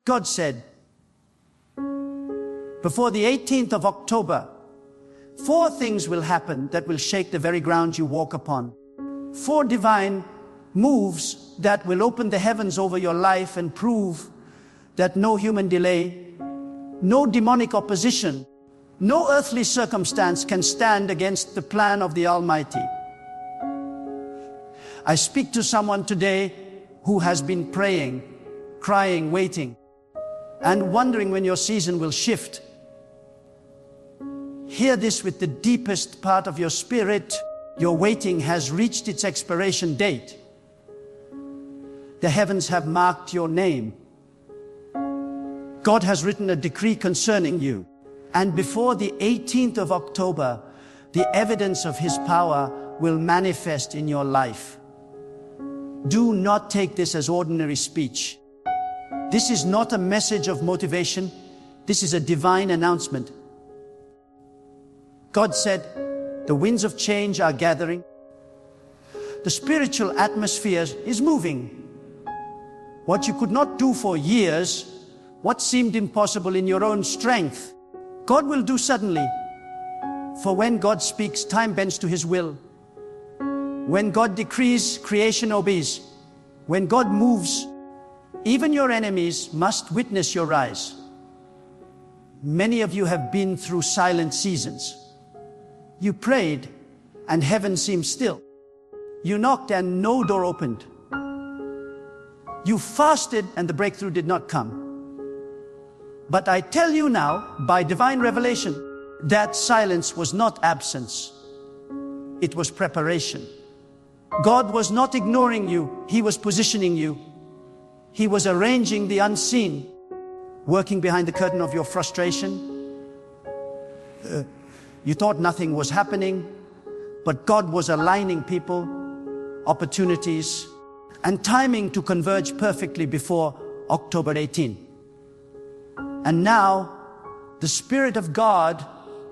God said, before the 18th of October, 4 things will happen that will shake the very ground you walk upon. 4 divine moves that will open the heavens over your life and prove that no human delay, no demonic opposition, no earthly circumstance can stand against the plan of the Almighty. I speak to someone today who has been praying, crying, waiting, and wondering when your season will shift. Hear this with the deepest part of your spirit. Your waiting has reached its expiration date. The heavens have marked your name. God has written a decree concerning you. And before the 18th of October, the evidence of His power will manifest in your life. Do not take this as ordinary speech. This is not a message of motivation. This is a divine announcement. God said, the winds of change are gathering. The spiritual atmosphere is moving. What you could not do for years, what seemed impossible in your own strength, God will do suddenly. For when God speaks, time bends to His will. When God decrees, creation obeys. When God moves, even your enemies must witness your rise. Many of you have been through silent seasons. You prayed and heaven seemed still. You knocked and no door opened. You fasted and the breakthrough did not come. But I tell you now, by divine revelation, that silence was not absence. It was preparation. God was not ignoring you. He was positioning you. He was arranging the unseen, working behind the curtain of your frustration. You thought nothing was happening, but God was aligning people, opportunities, and timing to converge perfectly before October 18. And now, the Spirit of God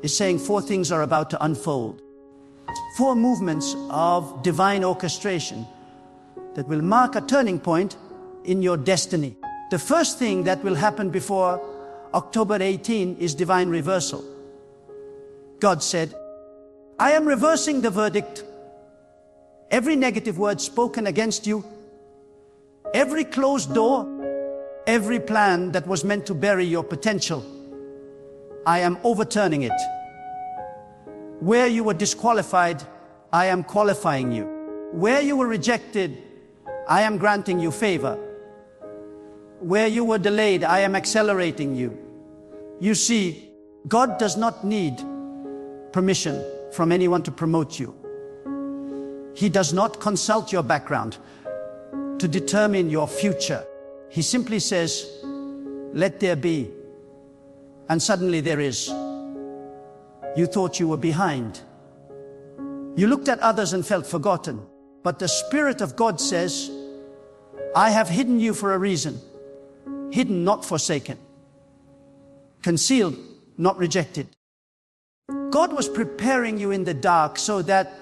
is saying 4 things are about to unfold. 4 movements of divine orchestration that will mark a turning point in your destiny. The first thing that will happen before October 18 is divine reversal. God said, I am reversing the verdict. Every negative word spoken against you, every closed door, every plan that was meant to bury your potential, I am overturning it. Where you were disqualified, I am qualifying you. Where you were rejected, I am granting you favor. Where you were delayed, I am accelerating you. You see, God does not need permission from anyone to promote you. He does not consult your background to determine your future. He simply says, let there be. And suddenly there is. You thought you were behind. You looked at others and felt forgotten. But the Spirit of God says, I have hidden you for a reason. Hidden, not forsaken. Concealed, not rejected. God was preparing you in the dark so that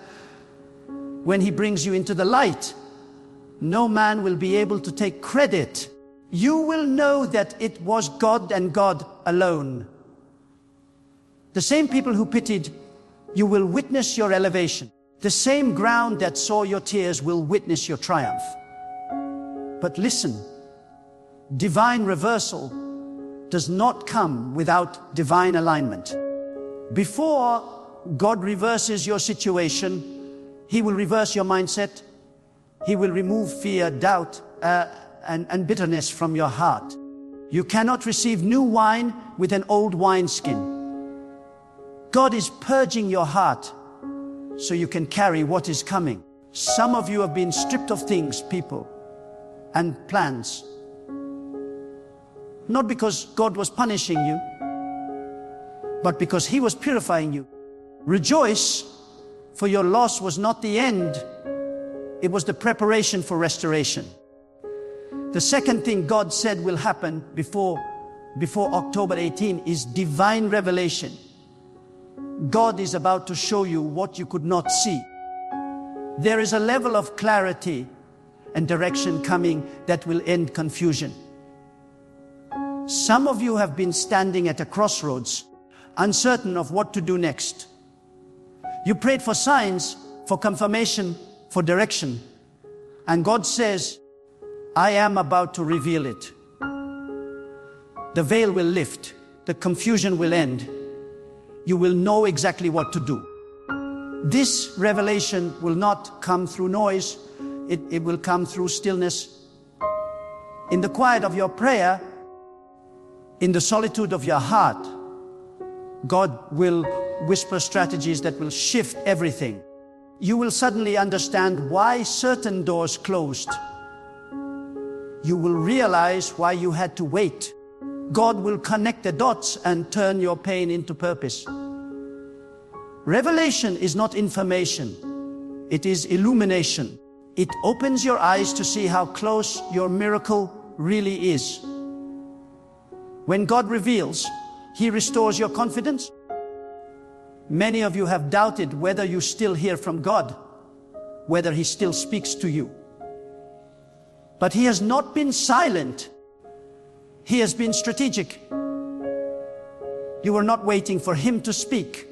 when He brings you into the light, no man will be able to take credit. You will know that it was God and God alone. The same people who pitied you will witness your elevation. The same ground that saw your tears will witness your triumph. But listen, divine reversal does not come without divine alignment. Before God reverses your situation, He will reverse your mindset. He will remove fear, doubt, and bitterness from your heart. You cannot receive new wine with an old wineskin. God is purging your heart so you can carry what is coming. Some of you have been stripped of things, people, and plans. Not because God was punishing you, but because He was purifying you. Rejoice, for your loss was not the end. It was the preparation for restoration. The second thing God said will happen before October 18 is divine revelation. God is about to show you what you could not see. There is a level of clarity and direction coming that will end confusion. Some of you have been standing at a crossroads, uncertain of what to do next. You prayed for signs, for confirmation, for direction. And God says, I am about to reveal it. The veil will lift. The confusion will end. You will know exactly what to do. This revelation will not come through noise. It will come through stillness. In the quiet of your prayer, in the solitude of your heart, God will whisper strategies that will shift everything. You will suddenly understand why certain doors closed. You will realize why you had to wait. God will connect the dots and turn your pain into purpose. Revelation is not information. It is illumination. It opens your eyes to see how close your miracle really is. When God reveals, He restores your confidence. Many of you have doubted whether you still hear from God, whether He still speaks to you. But He has not been silent. He has been strategic. You were not waiting for Him to speak.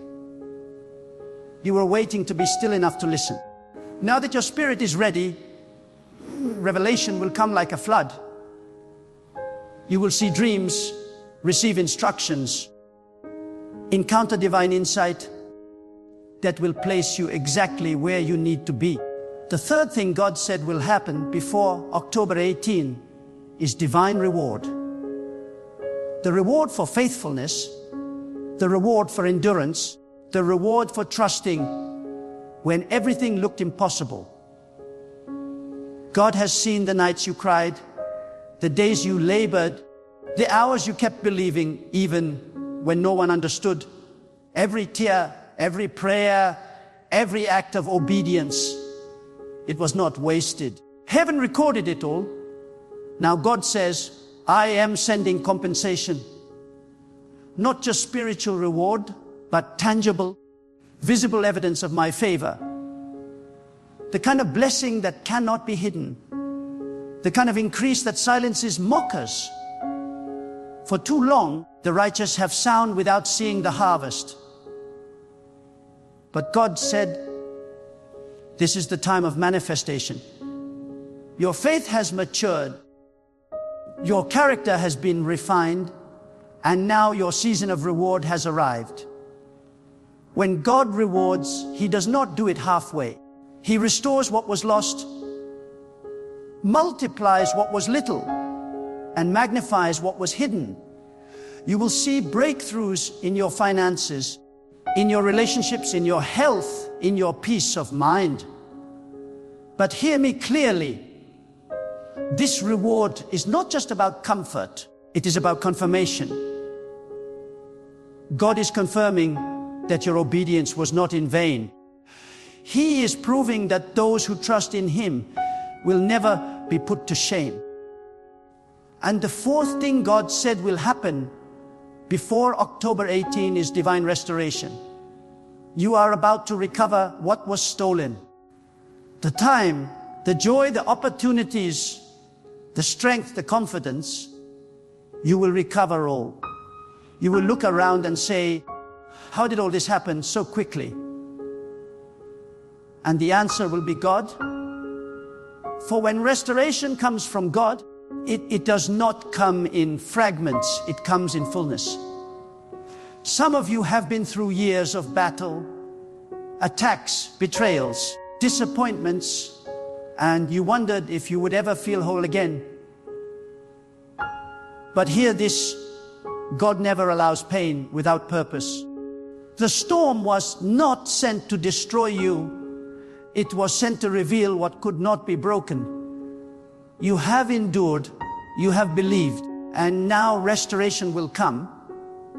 You were waiting to be still enough to listen. Now that your spirit is ready, revelation will come like a flood. You will see dreams, receive instructions, encounter divine insight that will place you exactly where you need to be. The third thing God said will happen before October 18 is divine reward. The reward for faithfulness, the reward for endurance, the reward for trusting when everything looked impossible. God has seen the nights you cried, the days you labored, the hours you kept believing even when no one understood. Every tear, every prayer, every act of obedience, it was not wasted. Heaven recorded it all. Now God says, I am sending compensation. Not just spiritual reward, but tangible, visible evidence of my favor. The kind of blessing that cannot be hidden. The kind of increase that silences mockers. For too long, the righteous have sown without seeing the harvest. But God said, this is the time of manifestation. Your faith has matured. Your character has been refined. And now your season of reward has arrived. When God rewards, He does not do it halfway. He restores what was lost, multiplies what was little, and magnifies what was hidden. You will see breakthroughs in your finances, in your relationships, in your health, in your peace of mind. But hear me clearly. This reward is not just about comfort. It is about confirmation. God is confirming that your obedience was not in vain. He is proving that those who trust in Him will never be put to shame. And the fourth thing God said will happen before October 18 is divine restoration. You are about to recover what was stolen. The time, the joy, the opportunities, the strength, the confidence, you will recover all. You will look around and say, how did all this happen so quickly? And the answer will be God. For when restoration comes from God, it does not come in fragments, it comes in fullness. Some of you have been through years of battle, attacks, betrayals, disappointments, and you wondered if you would ever feel whole again. But hear this, God never allows pain without purpose. The storm was not sent to destroy you. It was sent to reveal what could not be broken. You have endured, you have believed, and now restoration will come.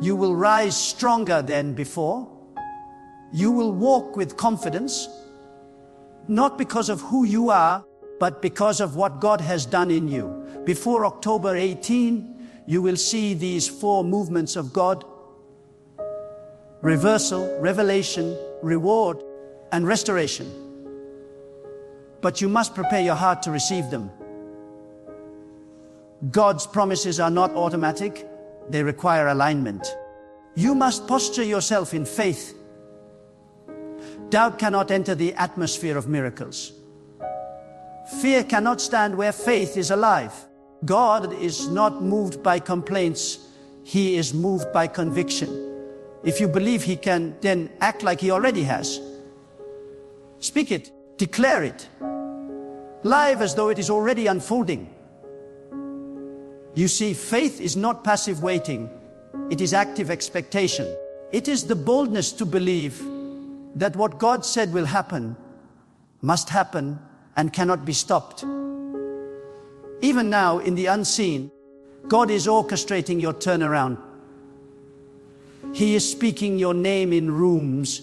You will rise stronger than before. You will walk with confidence, not because of who you are, but because of what God has done in you. Before October 18, you will see these four movements of God: reversal, revelation, reward, and restoration. but you must prepare your heart to receive them. God's promises are not automatic. They require alignment. You must posture yourself in faith. Doubt cannot enter the atmosphere of miracles. Fear cannot stand where faith is alive. God is not moved by complaints. He is moved by conviction. If you believe He can, then act like He already has. Speak it, declare it, live as though it is already unfolding. You see, faith is not passive waiting. It is active expectation. It is the boldness to believe that what God said will happen, must happen, and cannot be stopped. Even now, in the unseen, God is orchestrating your turnaround. He is speaking your name in rooms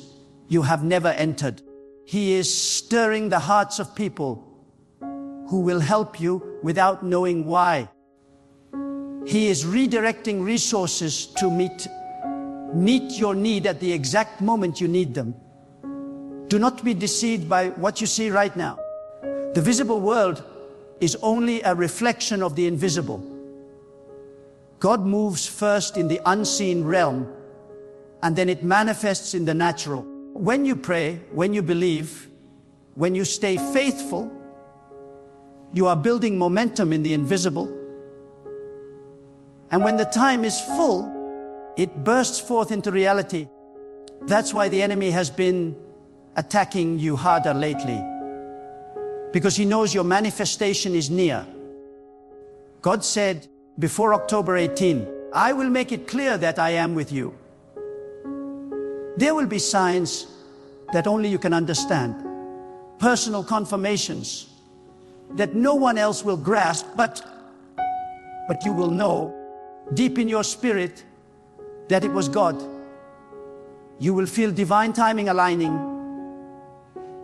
you have never entered. He is stirring the hearts of people who will help you without knowing why. He is redirecting resources to meet your need at the exact moment you need them. Do not be deceived by what you see right now. The visible world is only a reflection of the invisible. God moves first in the unseen realm, and then it manifests in the natural. When you pray, when you believe, when you stay faithful, you are building momentum in the invisible. And when the time is full, it bursts forth into reality. That's why the enemy has been attacking you harder lately, because he knows your manifestation is near. God said before October 18, I will make it clear that I am with you. There will be signs that only you can understand, personal confirmations that no one else will grasp, but you will know deep in your spirit that it was God. You will feel divine timing aligning.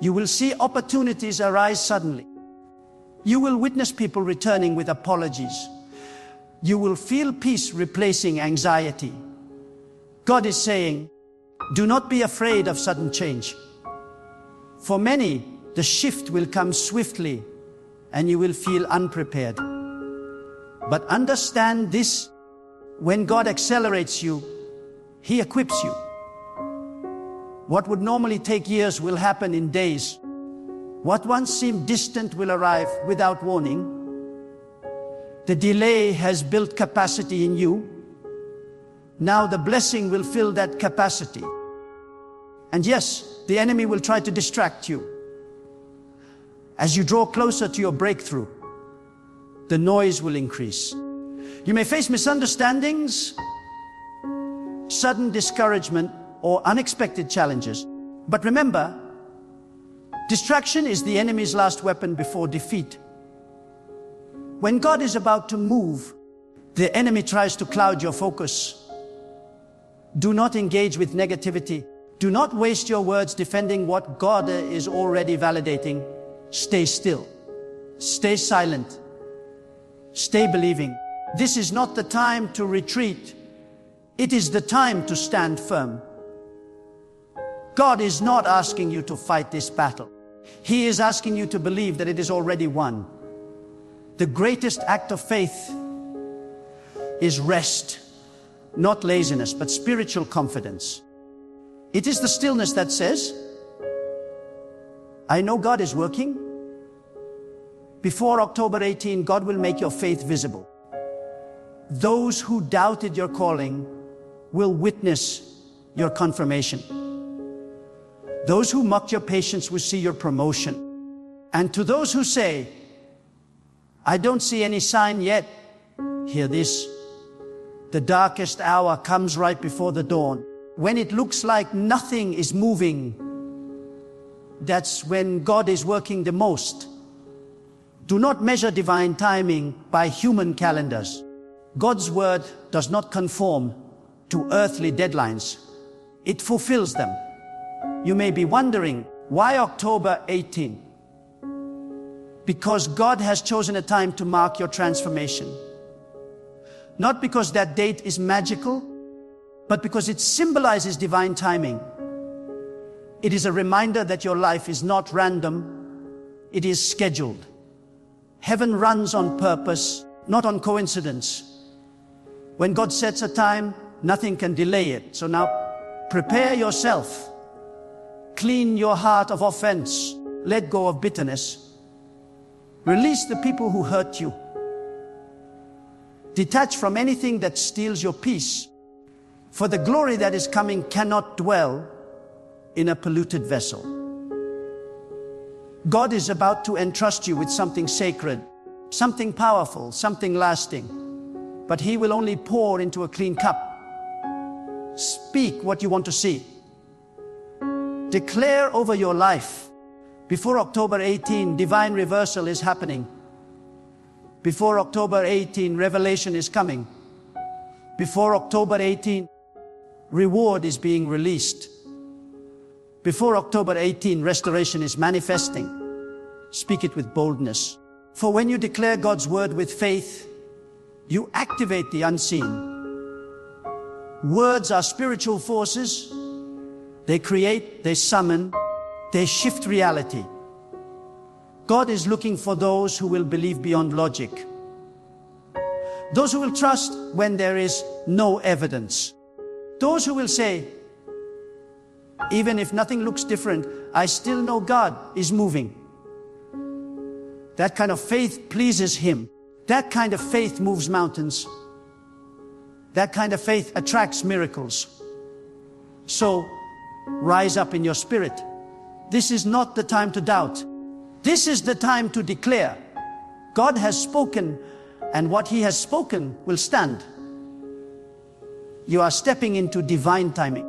You will see opportunities arise suddenly. You will witness people returning with apologies. You will feel peace replacing anxiety. God is saying, do not be afraid of sudden change. For many, the shift will come swiftly and you will feel unprepared. But understand this, when God accelerates you, He equips you. What would normally take years will happen in days. What once seemed distant will arrive without warning. The delay has built capacity in you. Now the blessing will fill that capacity. And yes, the enemy will try to distract you. As you draw closer to your breakthrough, the noise will increase. You may face misunderstandings, sudden discouragement, or unexpected challenges. But remember, distraction is the enemy's last weapon before defeat. When God is about to move, the enemy tries to cloud your focus. Do not engage with negativity. Do not waste your words defending what God is already validating. Stay still. Stay silent. Stay believing. This is not the time to retreat. It is the time to stand firm. God is not asking you to fight this battle. He is asking you to believe that it is already won. The greatest act of faith is rest, not laziness, but spiritual confidence. It is the stillness that says, I know God is working. Before October 18, God will make your faith visible. Those who doubted your calling will witness your confirmation. Those who mocked your patience will see your promotion. And to those who say, I don't see any sign yet, hear this. The darkest hour comes right before the dawn. When it looks like nothing is moving, that's when God is working the most. Do not measure divine timing by human calendars. God's word does not conform to earthly deadlines. It fulfills them. You may be wondering, why October 18? Because God has chosen a time to mark your transformation. Not because that date is magical, but because it symbolizes divine timing. It is a reminder that your life is not random. it is scheduled. Heaven runs on purpose, not on coincidence. When God sets a time, nothing can delay it. So now, prepare yourself. Clean your heart of offense. Let go of bitterness. Release the people who hurt you. Detach from anything that steals your peace. For the glory that is coming cannot dwell in a polluted vessel. God is about to entrust you with something sacred, something powerful, something lasting. But He will only pour into a clean cup. Speak what you want to see. Declare over your life. Before October 18, divine reversal is happening. Before October 18, revelation is coming. Before October 18, reward is being released. Before October 18, restoration is manifesting. Speak it with boldness. For when you declare God's word with faith, you activate the unseen. Words are spiritual forces. They create, they summon, they shift reality. God is looking for those who will believe beyond logic. Those who will trust when there is no evidence. Those who will say, even if nothing looks different, I still know God is moving. That kind of faith pleases Him. That kind of faith moves mountains. That kind of faith attracts miracles. So, rise up in your spirit. This is not the time to doubt. This is the time to declare. God has spoken, and what He has spoken will stand. You are stepping into divine timing.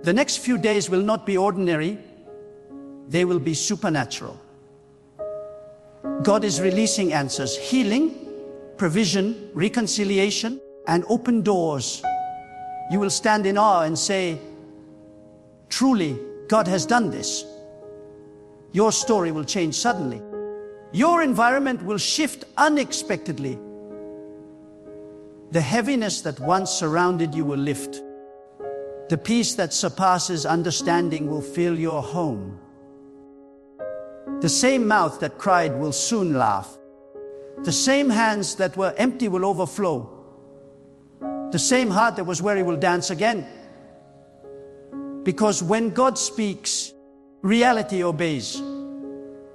The next few days will not be ordinary. They will be supernatural. God is releasing answers, healing, provision, reconciliation, and open doors. You will stand in awe and say, truly, God has done this. Your story will change suddenly. Your environment will shift unexpectedly. The heaviness that once surrounded you will lift. The peace that surpasses understanding will fill your home. The same mouth that cried will soon laugh. The same hands that were empty will overflow. The same heart that was weary will dance again. Because when God speaks, reality obeys.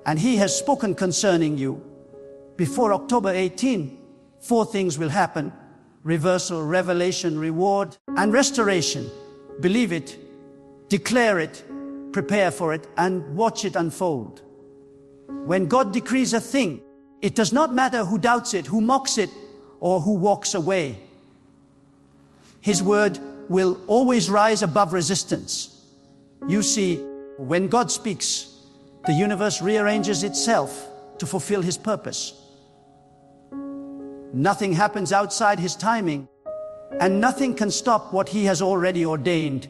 And He has spoken concerning you. Before October 18, 4 things will happen: reversal, revelation, reward, and restoration. Believe it, declare it, prepare for it, and watch it unfold. When God decrees a thing, it does not matter who doubts it, who mocks it, or who walks away. His word will always rise above resistance. You see, when God speaks, the universe rearranges itself to fulfill His purpose. Nothing happens outside His timing, and nothing can stop what He has already ordained.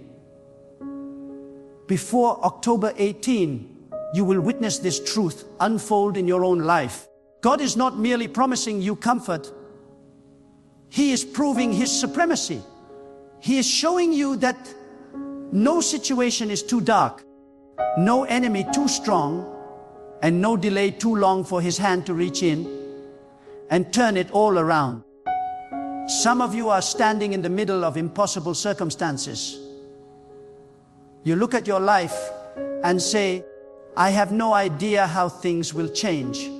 Before October 18, you will witness this truth unfold in your own life. God is not merely promising you comfort. He is proving His supremacy. He is showing you that no situation is too dark, no enemy too strong, and no delay too long for His hand to reach in and turn it all around. Some of you are standing in the middle of impossible circumstances. You look at your life and say, I have no idea how things will change.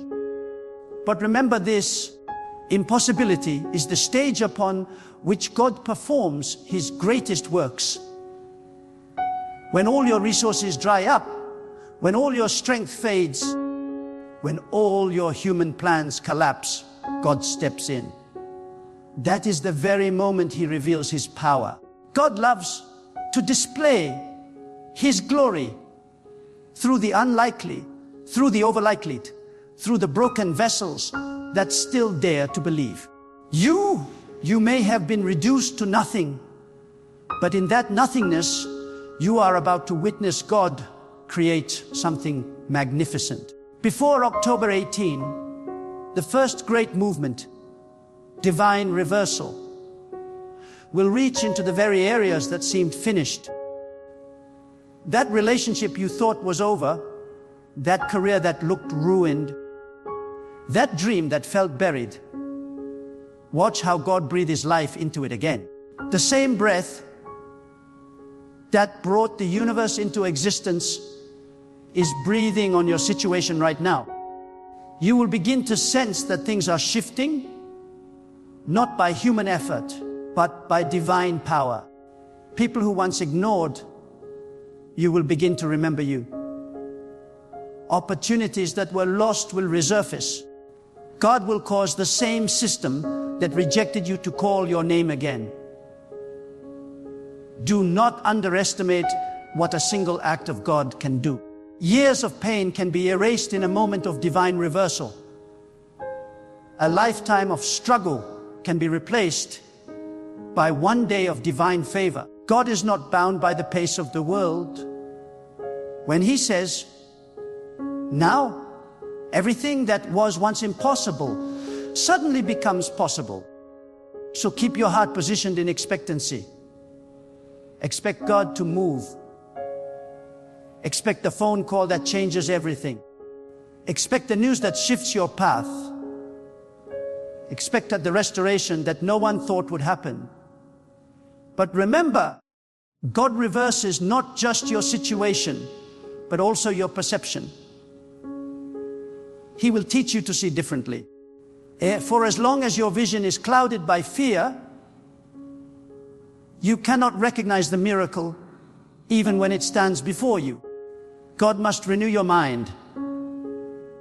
But remember this, impossibility is the stage upon which God performs His greatest works. When all your resources dry up, when all your strength fades, when all your human plans collapse, God steps in. That is the very moment He reveals His power. God loves to display His glory through the unlikely, through the overlikely, through the broken vessels that still dare to believe. You may have been reduced to nothing, but in that nothingness, you are about to witness God create something magnificent. Before October 18, the first great movement, divine reversal, will reach into the very areas that seemed finished. That relationship you thought was over that career that looked ruined, that dream that felt buried. Watch how God breathed His life into it again. The same breath that brought the universe into existence is breathing on your situation right now. You will begin to sense that things are shifting, not by human effort, but by divine power. People who once ignored you will begin to remember you. Opportunities that were lost will resurface. God will cause the same system that rejected you to call your name again. Do not underestimate what a single act of God can do. Years of pain can be erased in a moment of divine reversal. A lifetime of struggle can be replaced by one day of divine favor. God is not bound by the pace of the world. When He says, now, everything that was once impossible suddenly becomes possible. So keep your heart positioned in expectancy. Expect God to move. Expect the phone call that changes everything. Expect the news that shifts your path. Expect the restoration that no one thought would happen. But remember, God reverses not just your situation, but also your perception. He will teach you to see differently. For as long as your vision is clouded by fear, you cannot recognize the miracle even when it stands before you. God must renew your mind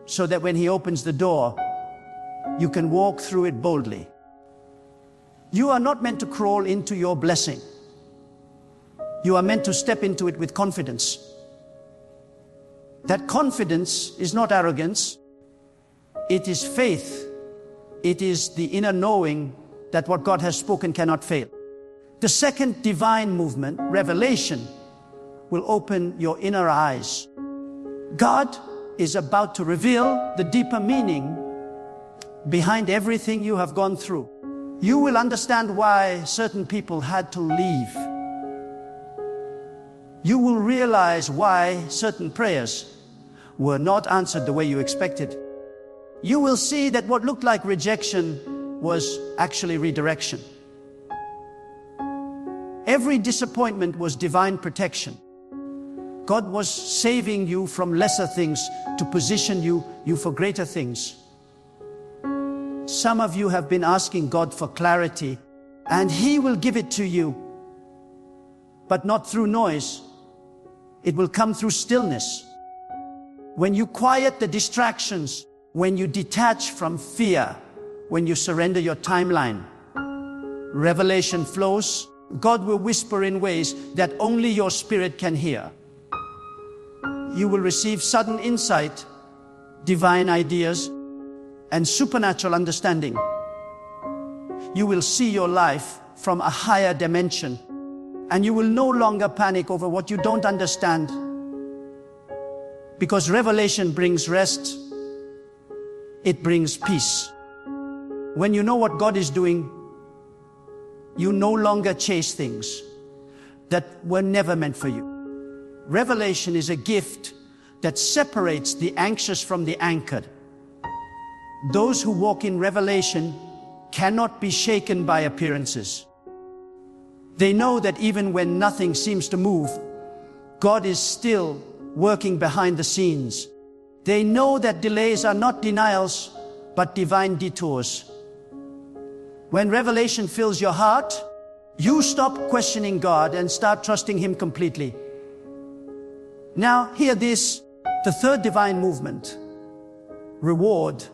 so that when He opens the door, you can walk through it boldly. You are not meant to crawl into your blessing. You are meant to step into it with confidence. That confidence is not arrogance. It is faith. It is the inner knowing that what God has spoken cannot fail. The second divine movement, revelation, will open your inner eyes. God is about to reveal the deeper meaning behind everything you have gone through. You will understand why certain people had to leave. You will realize why certain prayers were not answered the way you expected. You will see that what looked like rejection was actually redirection. Every disappointment was divine protection. God was saving you from lesser things to position you for greater things. Some of you have been asking God for clarity, and He will give it to you, but not through noise. It will come through stillness. When you quiet the distractions, when you detach from fear, when you surrender your timeline, revelation flows. God will whisper in ways that only your spirit can hear. You will receive sudden insight, divine ideas, and supernatural understanding. You will see your life from a higher dimension, and you will no longer panic over what you don't understand, because revelation brings rest. It brings peace. When you know what God is doing, you no longer chase things that were never meant for you. Revelation is a gift that separates the anxious from the anchored. Those who walk in revelation cannot be shaken by appearances. They know that even when nothing seems to move, God is still working behind the scenes. They know that delays are not denials, but divine detours. When revelation fills your heart, you stop questioning God and start trusting Him completely. Now, hear this. The third divine movement, reward,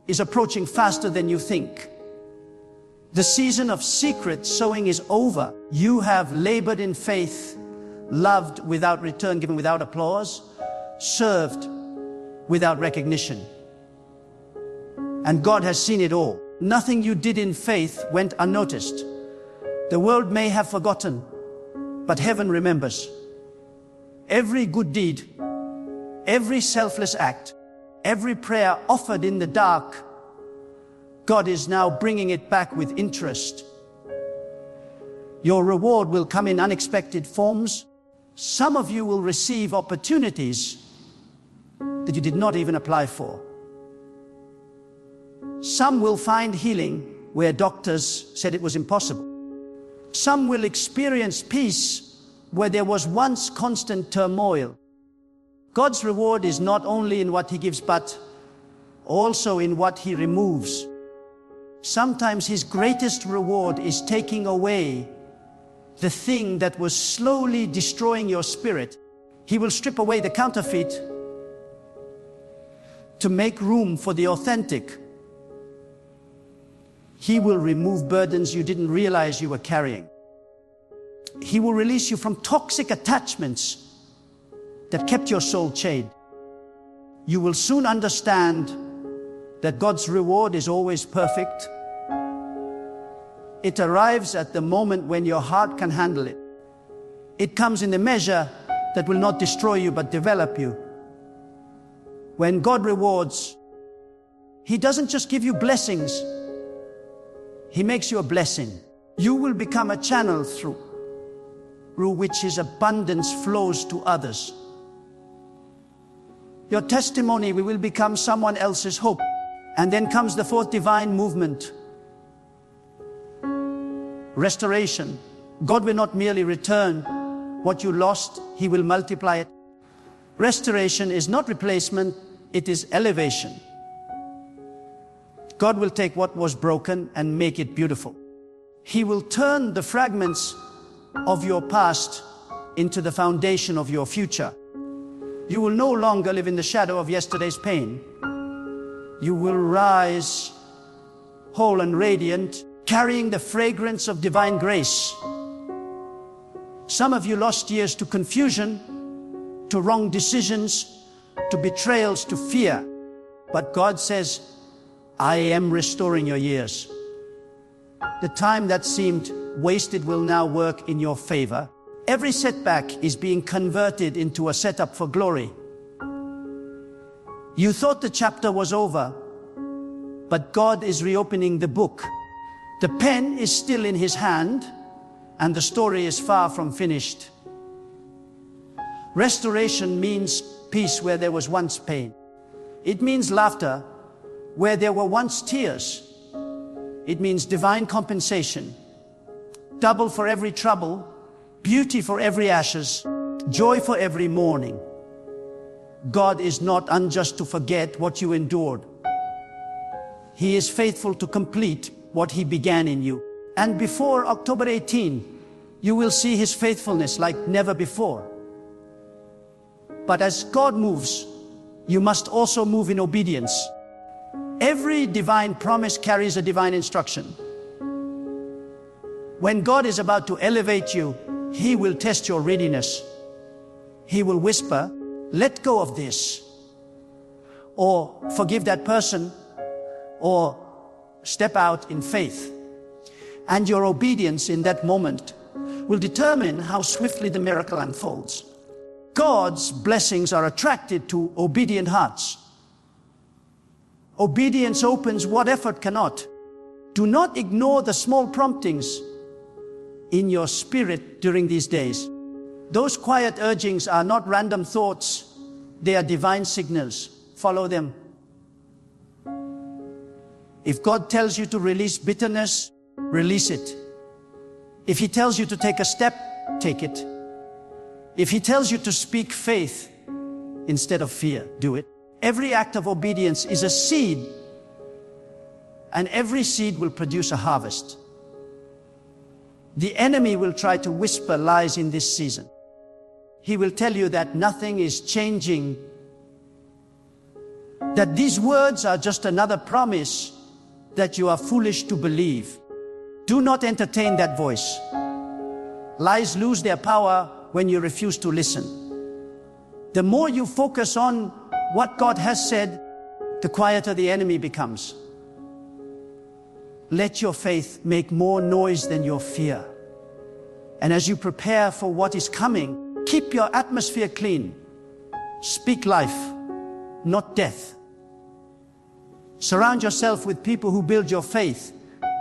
is approaching faster than you think. The season of secret sowing is over. You have labored in faith, loved without return, given without applause, served without recognition. And God has seen it all. Nothing you did in faith went unnoticed. The world may have forgotten, but heaven remembers. Every good deed, every selfless act, every prayer offered in the dark, God is now bringing it back with interest. Your reward will come in unexpected forms. Some of you will receive opportunities that you did not even apply for. Some will find healing where doctors said it was impossible. Some will experience peace where there was once constant turmoil. God's reward is not only in what He gives, but also in what He removes. Sometimes His greatest reward is taking away the thing that was slowly destroying your spirit. He will strip away the counterfeit to make room for the authentic. He will remove burdens you didn't realize you were carrying. He will release you from toxic attachments that kept your soul chained. You will soon understand that God's reward is always perfect. It arrives at the moment when your heart can handle it. It comes in a measure that will not destroy you but develop you. When God rewards, He doesn't just give you blessings, He makes you a blessing. You will become a channel through which His abundance flows to others. Your testimony will become someone else's hope. And then comes the fourth divine movement. Restoration. God will not merely return what you lost, He will multiply it. Restoration is not replacement, it is elevation. God will take what was broken and make it beautiful. He will turn the fragments of your past into the foundation of your future. You will no longer live in the shadow of yesterday's pain. You will rise whole and radiant, carrying the fragrance of divine grace. Some of you lost years to confusion, to wrong decisions, to betrayals, to fear. But God says, I am restoring your years. The time that seemed wasted will now work in your favor. Every setback is being converted into a setup for glory. You thought the chapter was over, but God is reopening the book. The pen is still in His hand, and the story is far from finished. Restoration means peace where there was once pain. It means laughter where there were once tears. It means divine compensation, double for every trouble, beauty for every ashes, joy for every mourning. God is not unjust to forget what you endured. He is faithful to complete what He began in you. And before October 18, you will see His faithfulness like never before. But as God moves, you must also move in obedience. Every divine promise carries a divine instruction. When God is about to elevate you, He will test your readiness. He will whisper, let go of this, or forgive that person, or step out in faith. And your obedience in that moment will determine how swiftly the miracle unfolds. God's blessings are attracted to obedient hearts. Obedience opens what effort cannot. Do not ignore the small promptings in your spirit during these days. Those quiet urgings are not random thoughts. They are divine signals. Follow them. If God tells you to release bitterness, release it. If He tells you to take a step, take it. If He tells you to speak faith instead of fear, do it. Every act of obedience is a seed, and every seed will produce a harvest. The enemy will try to whisper lies in this season. He will tell you that nothing is changing, that these words are just another promise, that you are foolish to believe. Do not entertain that voice. Lies lose their power when you refuse to listen. The more you focus on what God has said, the quieter the enemy becomes. Let your faith make more noise than your fear. And as you prepare for what is coming, keep your atmosphere clean. Speak life, not death. Surround yourself with people who build your faith,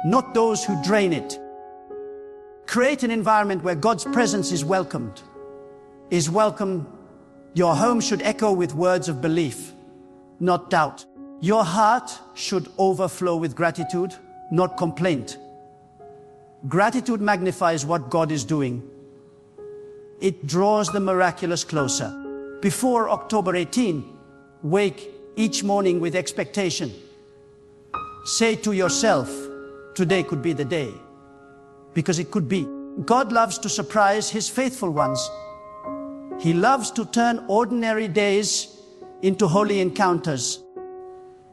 not those who drain it. Create an environment where God's presence is welcomed. Your home should echo with words of belief. not doubt. Your heart should overflow with gratitude, not complaint. Gratitude magnifies what God is doing. It draws the miraculous closer. Before October 18, wake each morning with expectation. Say to yourself, today could be the day. Because it could be. God loves to surprise His faithful ones. He loves to turn ordinary days into holy encounters.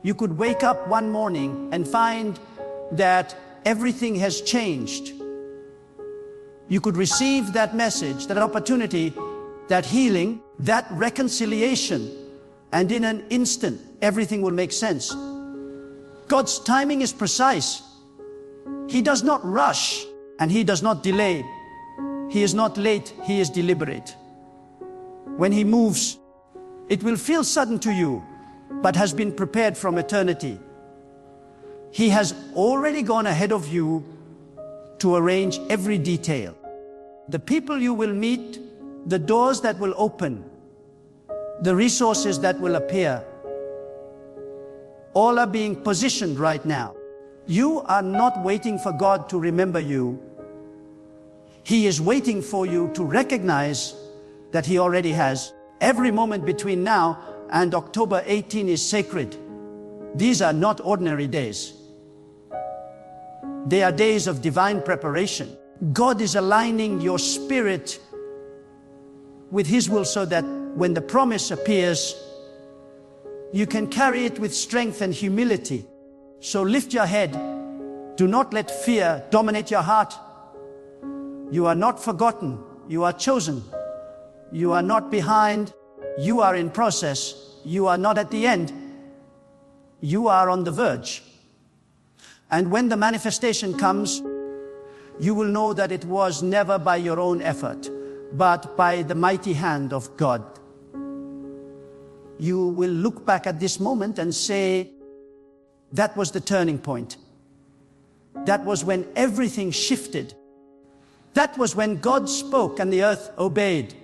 You could wake up one morning and find that everything has changed. You could receive that message, that opportunity, that healing, that reconciliation, and in an instant, everything will make sense. God's timing is precise. He does not rush and He does not delay. He is not late, He is deliberate. When He moves, it will feel sudden to you, but has been prepared from eternity. He has already gone ahead of you to arrange every detail. The people you will meet, the doors that will open, the resources that will appear, all are being positioned right now. You are not waiting for God to remember you. He is waiting for you to recognize that He already has. Every moment between now and October 18 is sacred. These are not ordinary days. They are days of divine preparation. God is aligning your spirit with His will so that when the promise appears, you can carry it with strength and humility. So lift your head. Do not let fear dominate your heart. You are not forgotten. You are chosen. You are not behind. You are in process. You are not at the end. You are on the verge. And when the manifestation comes, you will know that it was never by your own effort, but by the mighty hand of God. You will look back at this moment and say, that was the turning point. That was when everything shifted. That was when God spoke and the earth obeyed.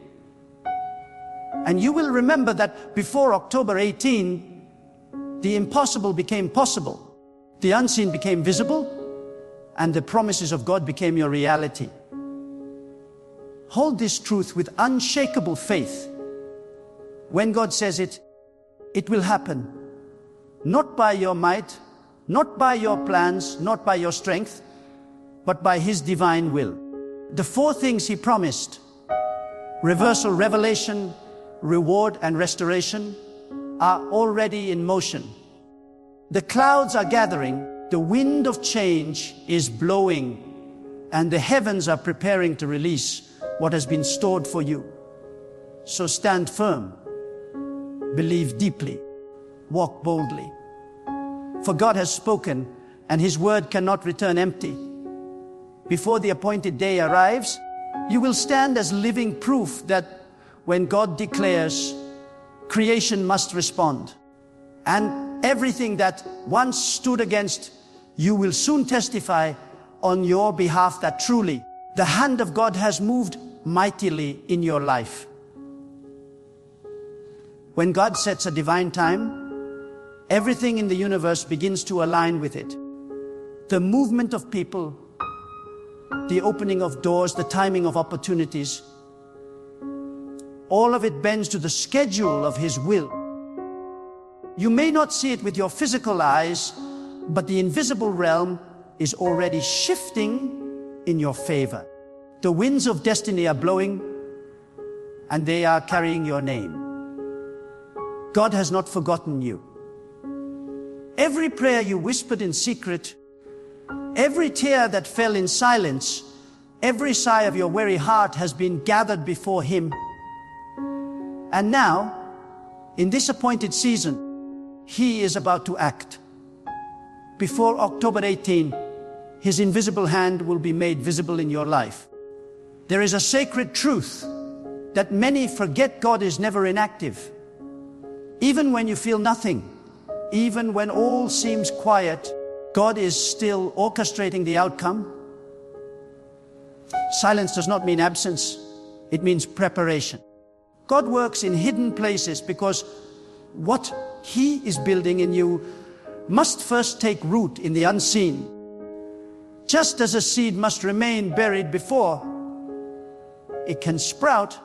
And you will remember that before October 18, the impossible became possible. The unseen became visible, and the promises of God became your reality. Hold this truth with unshakable faith. When God says it, it will happen. Not by your might, not by your plans, not by your strength, but by His divine will. The four things He promised, reversal, revelation, reward, and restoration, are already in motion. The clouds are gathering, the wind of change is blowing, and the heavens are preparing to release what has been stored for you. So stand firm, believe deeply, walk boldly. For God has spoken, and His word cannot return empty. Before the appointed day arrives, you will stand as living proof that when God declares, creation must respond. And everything that once stood against, you will soon testify on your behalf that truly the hand of God has moved mightily in your life. When God sets a divine time, everything in the universe begins to align with it. The movement of people, the opening of doors, the timing of opportunities, all of it bends to the schedule of His will. You may not see it with your physical eyes, but the invisible realm is already shifting in your favor. The winds of destiny are blowing, and they are carrying your name. God has not forgotten you. Every prayer you whispered in secret, every tear that fell in silence, every sigh of your weary heart has been gathered before Him. And now, in this appointed season, He is about to act. Before October 18, His invisible hand will be made visible in your life. There is a sacred truth that many forget. God is never inactive. Even when you feel nothing, even when all seems quiet, God is still orchestrating the outcome. Silence does not mean absence. It means preparation. God works in hidden places because what He is building in you must first take root in the unseen. Just as a seed must remain buried before it can sprout,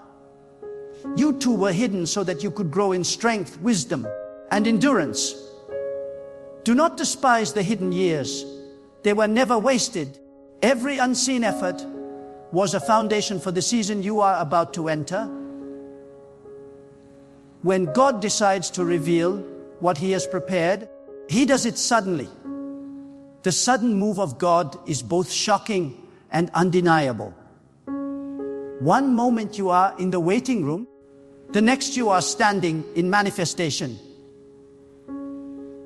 you too were hidden so that you could grow in strength, wisdom, and endurance. Do not despise the hidden years. They were never wasted. Every unseen effort was a foundation for the season you are about to enter. When God decides to reveal what He has prepared, He does it suddenly. The sudden move of God is both shocking and undeniable. One moment you are in the waiting room, the next you are standing in manifestation.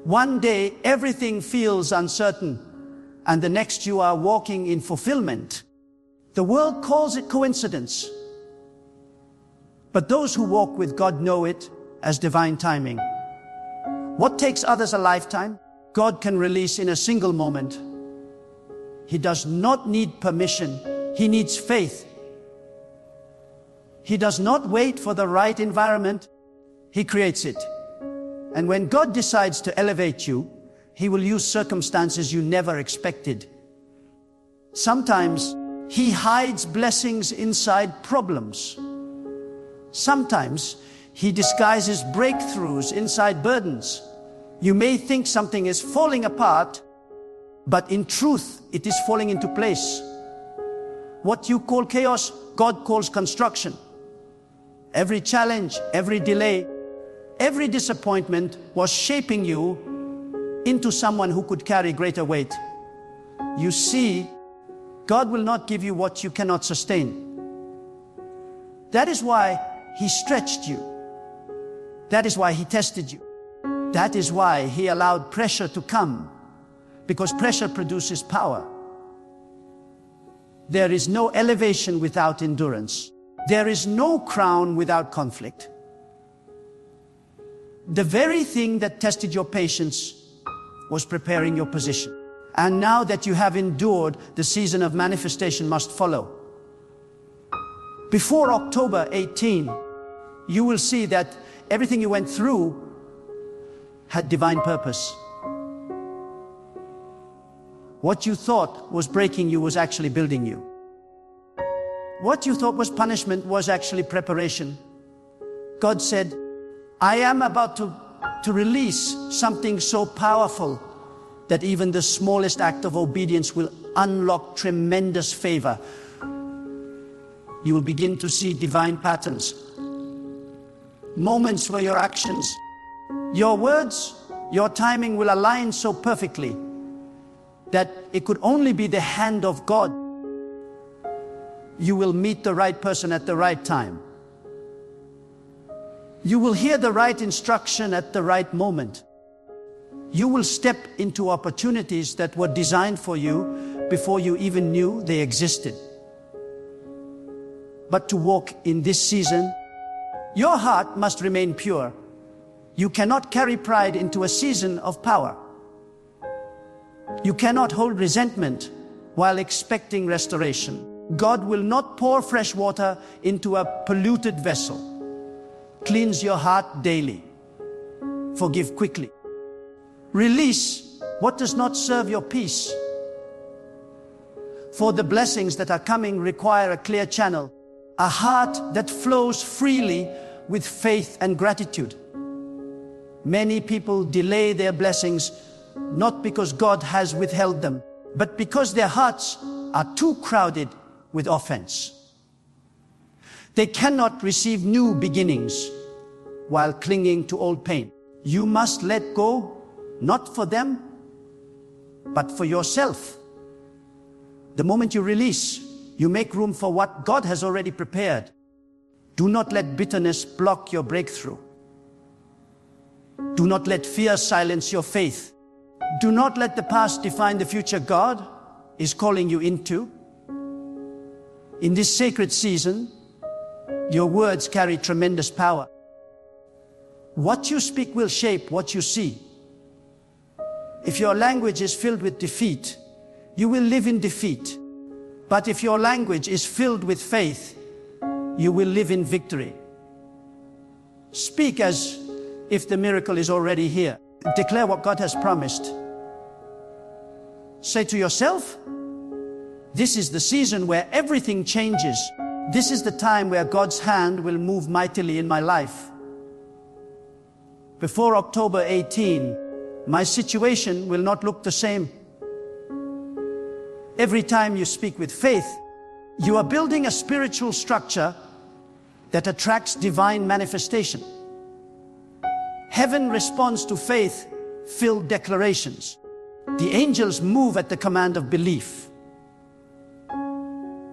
One day everything feels uncertain, and the next you are walking in fulfillment. The world calls it coincidence, but those who walk with God know it as divine timing. What takes others a lifetime, God can release in a single moment. He does not need permission. He needs faith. He does not wait for the right environment. He creates it. And when God decides to elevate you, He will use circumstances you never expected. Sometimes He hides blessings inside problems. Sometimes He disguises breakthroughs inside burdens. You may think something is falling apart, but in truth, it is falling into place. What you call chaos, God calls construction. Every challenge, every delay, every disappointment was shaping you into someone who could carry greater weight. You see, God will not give you what you cannot sustain. That is why He stretched you. That is why He tested you. That is why He allowed pressure to come, because pressure produces power. There is no elevation without endurance. There is no crown without conflict. The very thing that tested your patience was preparing your position. And now that you have endured, the season of manifestation must follow. Before October 18, you will see that everything you went through had divine purpose. What you thought was breaking you was actually building you. What you thought was punishment was actually preparation. God said, I am about to release something so powerful that even the smallest act of obedience will unlock tremendous favor. You will begin to see divine patterns. Moments where your actions, your words, your timing will align so perfectly that it could only be the hand of God. You will meet the right person at the right time. You will hear the right instruction at the right moment. You will step into opportunities that were designed for you before you even knew they existed. But to walk in this season, your heart must remain pure. You cannot carry pride into a season of power. You cannot hold resentment while expecting restoration. God will not pour fresh water into a polluted vessel. Cleanse your heart daily. Forgive quickly. Release what does not serve your peace. For the blessings that are coming require a clear channel, a heart that flows freely with faith and gratitude. Many people delay their blessings not because God has withheld them, but because their hearts are too crowded with offense. They cannot receive new beginnings while clinging to old pain. You must let go, not for them, but for yourself. The moment you release, you make room for what God has already prepared. Do not let bitterness block your breakthrough. Do not let fear silence your faith. Do not let the past define the future God is calling you into. In this sacred season, your words carry tremendous power. What you speak will shape what you see. If your language is filled with defeat, you will live in defeat. But if your language is filled with faith, you will live in victory. Speak as if the miracle is already here. Declare what God has promised. Say to yourself, this is the season where everything changes. This is the time where God's hand will move mightily in my life. Before October 18, my situation will not look the same. Every time you speak with faith, you are building a spiritual structure that attracts divine manifestation. Heaven responds to faith-filled declarations. The angels move at the command of belief.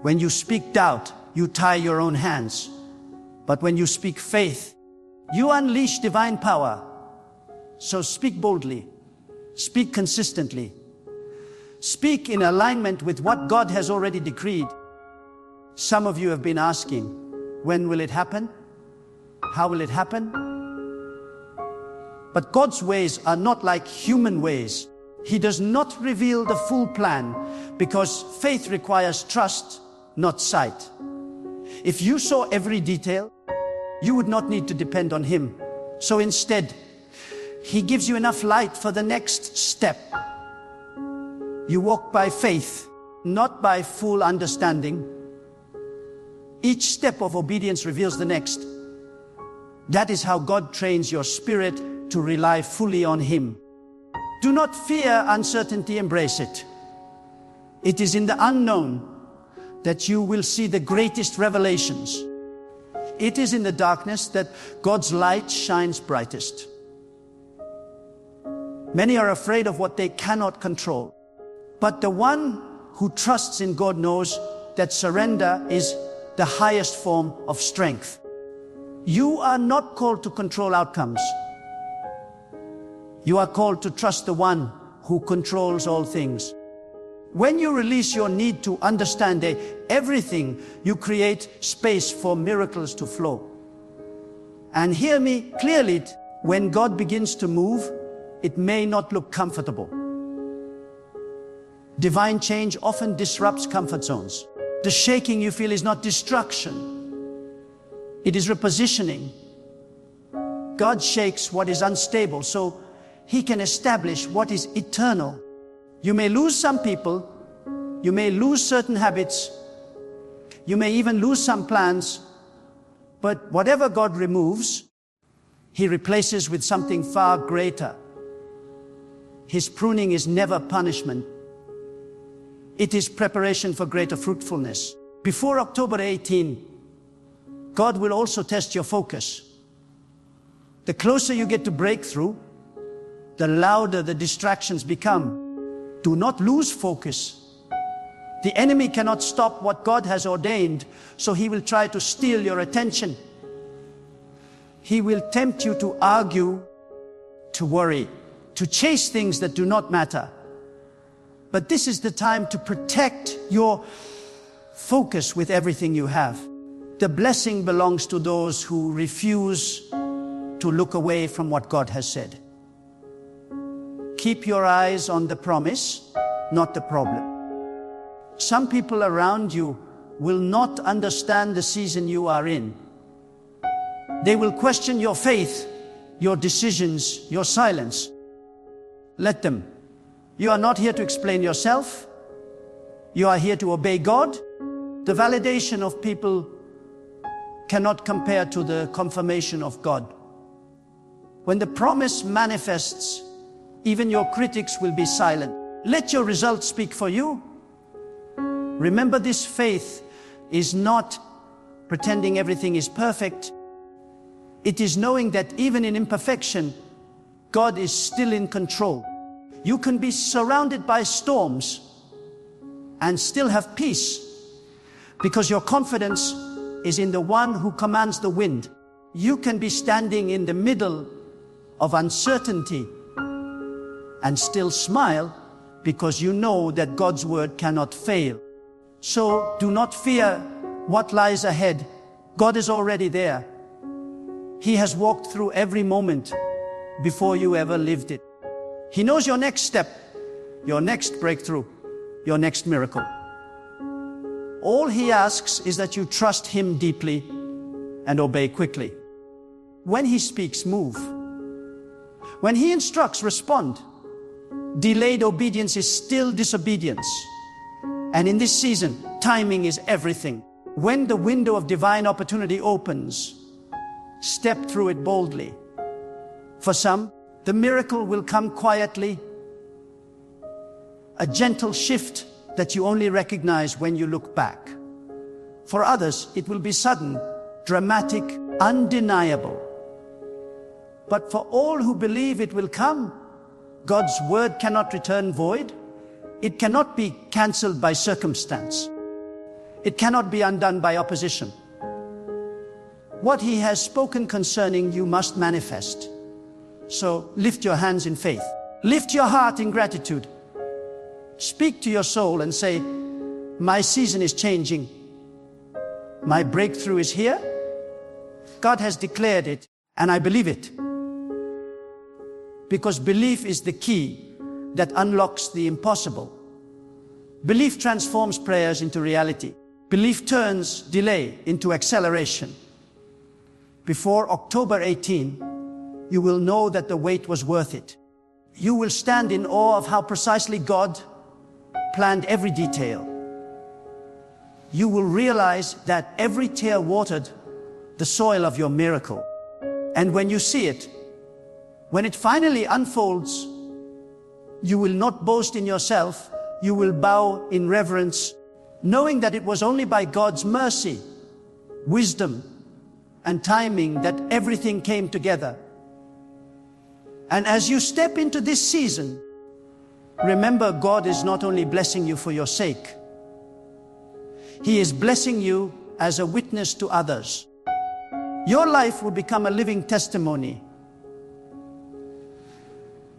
When you speak doubt, you tie your own hands. But when you speak faith, you unleash divine power. So speak boldly, speak consistently, speak in alignment with what God has already decreed. Some of you have been asking, when will it happen? How will it happen? But God's ways are not like human ways. He does not reveal the full plan because faith requires trust, not sight. If you saw every detail, you would not need to depend on Him. So instead, He gives you enough light for the next step. You walk by faith, not by full understanding. Each step of obedience reveals the next. That is how God trains your spirit to rely fully on Him. Do not fear uncertainty, embrace it. It is in the unknown that you will see the greatest revelations. It is in the darkness that God's light shines brightest. Many are afraid of what they cannot control. But the one who trusts in God knows that surrender is the highest form of strength. You are not called to control outcomes. You are called to trust the one who controls all things. When you release your need to understand everything, you create space for miracles to flow. And hear me clearly, when God begins to move, it may not look comfortable. Divine change often disrupts comfort zones. The shaking you feel is not destruction. It is repositioning. God shakes what is unstable so He can establish what is eternal. You may lose some people, you may lose certain habits, you may even lose some plans, but whatever God removes, He replaces with something far greater. His pruning is never punishment. It is preparation for greater fruitfulness. Before October 18, God will also test your focus. The closer you get to breakthrough, the louder the distractions become. Do not lose focus. The enemy cannot stop what God has ordained, so he will try to steal your attention. He will tempt you to argue, to worry, to chase things that do not matter. But this is the time to protect your focus with everything you have. The blessing belongs to those who refuse to look away from what God has said. Keep your eyes on the promise, not the problem. Some people around you will not understand the season you are in. They will question your faith, your decisions, your silence. Let them. You are not here to explain yourself. You are here to obey God. The validation of people cannot compare to the confirmation of God. When the promise manifests, even your critics will be silent. Let your results speak for you. Remember, this faith is not pretending everything is perfect. It is knowing that even in imperfection, God is still in control. You can be surrounded by storms and still have peace because your confidence is in the one who commands the wind. You can be standing in the middle of uncertainty and still smile because you know that God's word cannot fail. So do not fear what lies ahead. God is already there. He has walked through every moment before you ever lived it. He knows your next step, your next breakthrough, your next miracle. All He asks is that you trust Him deeply and obey quickly. When He speaks, move. When He instructs, respond. Delayed obedience is still disobedience. And in this season, timing is everything. When the window of divine opportunity opens, step through it boldly. For some, the miracle will come quietly, a gentle shift that you only recognize when you look back. For others, it will be sudden, dramatic, undeniable. But for all who believe it will come, God's word cannot return void. It cannot be cancelled by circumstance. It cannot be undone by opposition. What He has spoken concerning you must manifest. So lift your hands in faith. Lift your heart in gratitude. Speak to your soul and say, my season is changing. My breakthrough is here. God has declared it, and I believe it. Because belief is the key that unlocks the impossible. Belief transforms prayers into reality. Belief turns delay into acceleration. Before October 18, you will know that the wait was worth it. You will stand in awe of how precisely God planned every detail. You will realize that every tear watered the soil of your miracle. And when you see it, when it finally unfolds, you will not boast in yourself. You will bow in reverence, knowing that it was only by God's mercy, wisdom, and timing that everything came together. And as you step into this season, remember, God is not only blessing you for your sake. He is blessing you as a witness to others. Your life will become a living testimony.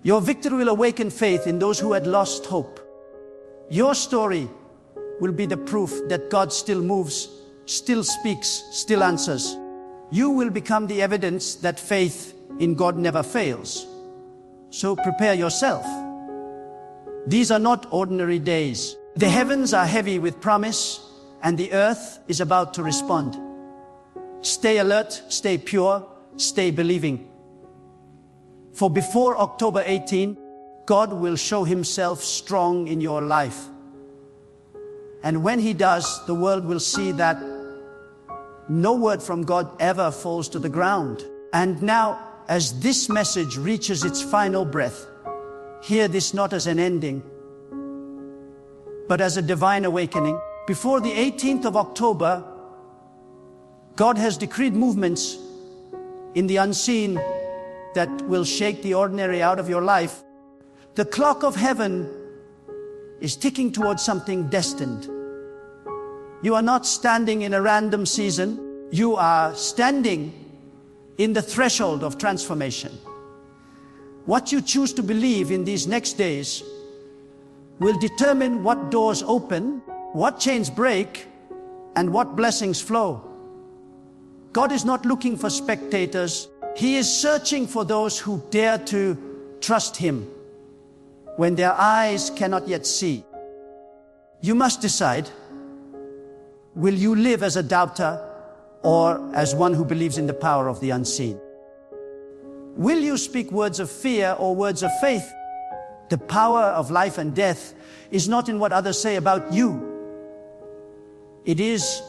Your victory will awaken faith in those who had lost hope. Your story will be the proof that God still moves, still speaks, still answers. You will become the evidence that faith in God never fails. So prepare yourself. These are not ordinary days. The heavens are heavy with promise, and the earth is about to respond. Stay alert, stay pure, stay believing. For before October 18, God will show Himself strong in your life. And when He does, the world will see that no word from God ever falls to the ground. And now, as this message reaches its final breath, hear this not as an ending, but as a divine awakening. Before the 18th of October, God has decreed movements in the unseen that will shake the ordinary out of your life. The clock of heaven is ticking towards something destined. You are not standing in a random season. You are standing in the threshold of transformation. What you choose to believe in these next days will determine what doors open, what chains break, and what blessings flow. God is not looking for spectators. He is searching for those who dare to trust Him when their eyes cannot yet see. You must decide, will you live as a doubter or as one who believes in the power of the unseen? Will you speak words of fear or words of faith? The power of life and death is not in what others say about you. It is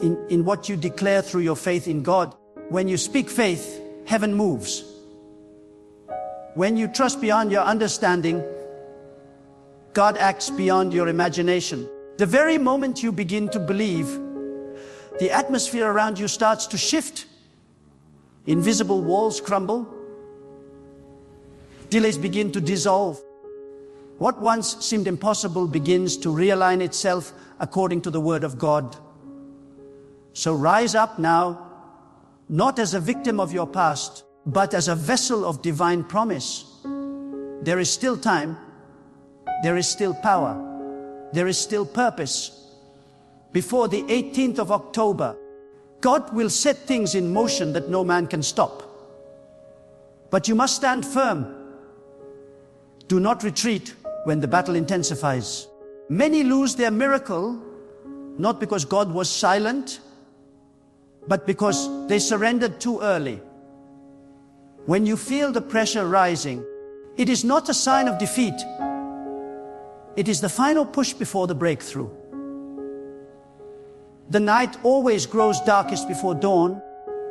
in what you declare through your faith in God. When you speak faith, heaven moves. When you trust beyond your understanding, God acts beyond your imagination. The very moment you begin to believe, the atmosphere around you starts to shift. Invisible walls crumble. Delays begin to dissolve. What once seemed impossible begins to realign itself according to the Word of God. So rise up now, not as a victim of your past, but as a vessel of divine promise. There is still time. There is still power. There is still purpose. Before the 18th of October, God will set things in motion that no man can stop. But you must stand firm. Do not retreat when the battle intensifies. Many lose their miracle, not because God was silent, but because they surrendered too early. When you feel the pressure rising, it is not a sign of defeat. It is the final push before the breakthrough. The night always grows darkest before dawn,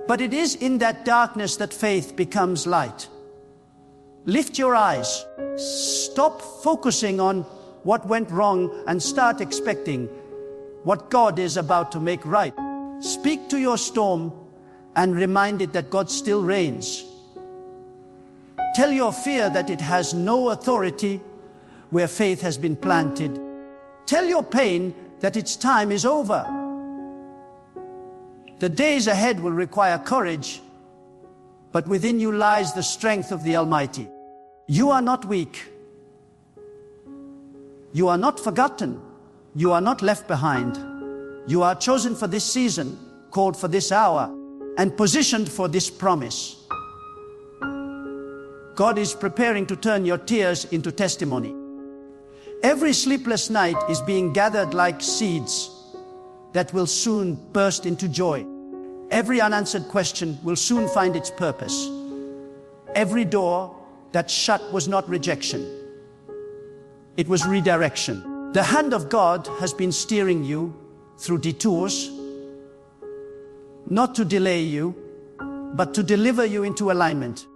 but it is in that darkness that faith becomes light. Lift your eyes. Stop focusing on what went wrong and start expecting what God is about to make right. Speak to your storm and remind it that God still reigns. Tell your fear that it has no authority where faith has been planted. Tell your pain that its time is over. The days ahead will require courage, but within you lies the strength of the Almighty. You are not weak. You are not forgotten. You are not left behind. You are chosen for this season, called for this hour, and positioned for this promise. God is preparing to turn your tears into testimony. Every sleepless night is being gathered like seeds that will soon burst into joy. Every unanswered question will soon find its purpose. Every door that shut was not rejection. It was redirection. The hand of God has been steering you through detours, not to delay you, but to deliver you into alignment.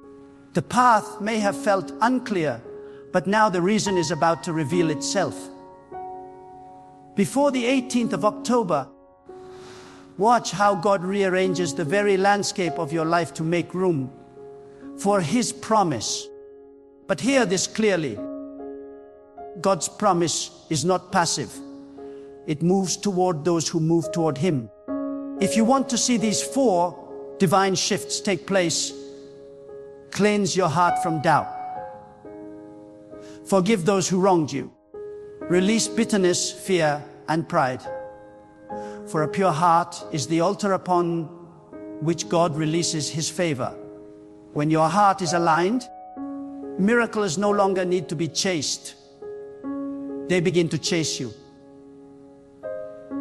The path may have felt unclear, but now the reason is about to reveal itself. Before the 18th of October, watch how God rearranges the very landscape of your life to make room for His promise. But hear this clearly. God's promise is not passive. It moves toward those who move toward Him. If you want to see these 4 divine shifts take place, cleanse your heart from doubt. Forgive those who wronged you. Release bitterness, fear, and pride. For a pure heart is the altar upon which God releases His favor. When your heart is aligned, miracles no longer need to be chased. They begin to chase you.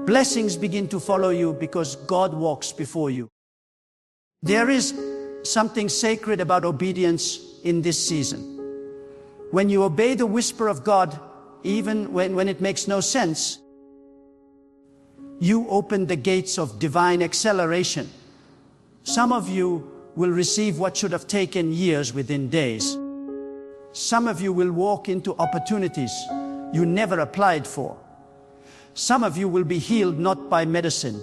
Blessings begin to follow you because God walks before you. There is something sacred about obedience in this season. When you obey the whisper of God, even when it makes no sense, you open the gates of divine acceleration. Some of you will receive what should have taken years within days. Some of you will walk into opportunities you never applied for. Some of you will be healed not by medicine,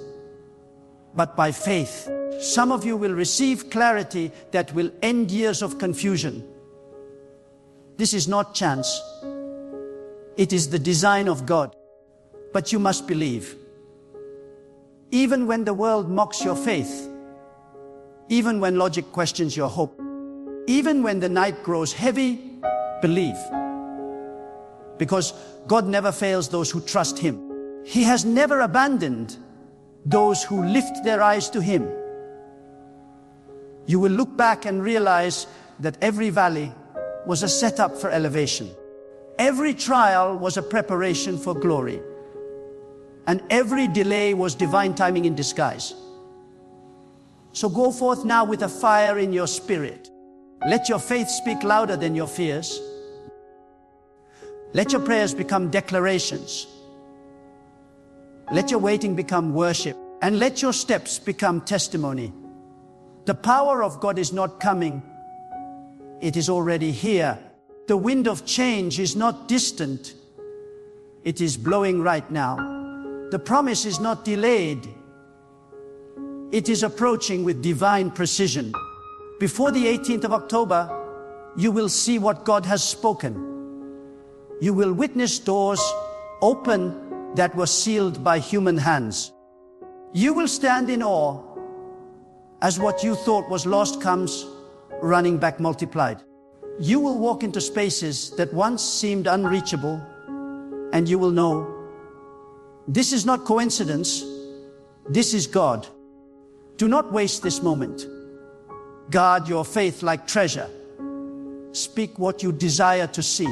but by faith. Some of you will receive clarity that will end years of confusion. This is not chance. It is the design of God. But you must believe. Even when the world mocks your faith, even when logic questions your hope, even when the night grows heavy, believe. Because God never fails those who trust Him. He has never abandoned those who lift their eyes to Him. You will look back and realize that every valley was a setup for elevation. Every trial was a preparation for glory. And every delay was divine timing in disguise. So go forth now with a fire in your spirit. Let your faith speak louder than your fears. Let your prayers become declarations. Let your waiting become worship. And let your steps become testimony. The power of God is not coming. It is already here. The wind of change is not distant. It is blowing right now. The promise is not delayed. It is approaching with divine precision. Before the 18th of October, you will see what God has spoken. You will witness doors open that were sealed by human hands. You will stand in awe as what you thought was lost comes running back multiplied. You will walk into spaces that once seemed unreachable, and you will know this is not coincidence, this is God. Do not waste this moment. Guard your faith like treasure. Speak what you desire to see.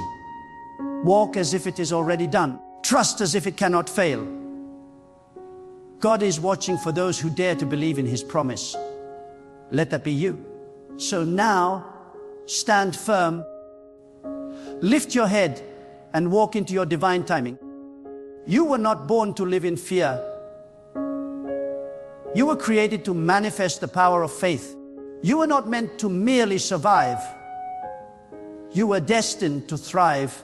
Walk as if it is already done. Trust as if it cannot fail. God is watching for those who dare to believe in His promise. Let that be you. So now, stand firm, lift your head, and walk into your divine timing. You were not born to live in fear. You were created to manifest the power of faith. You were not meant to merely survive. You were destined to thrive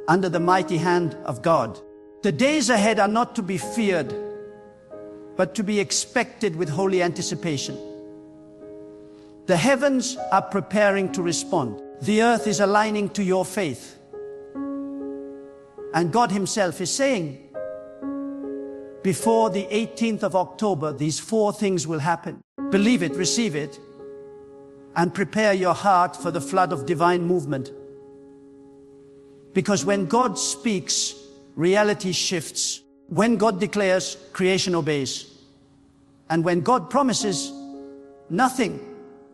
under the mighty hand of God. The days ahead are not to be feared, but to be expected with holy anticipation. The heavens are preparing to respond. The earth is aligning to your faith. And God Himself is saying, before the 18th of October, these 4 things will happen. Believe it, receive it, and prepare your heart for the flood of divine movement. Because when God speaks, reality shifts. When God declares, creation obeys. And when God promises, nothing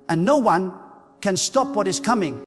and no one can stop what is coming.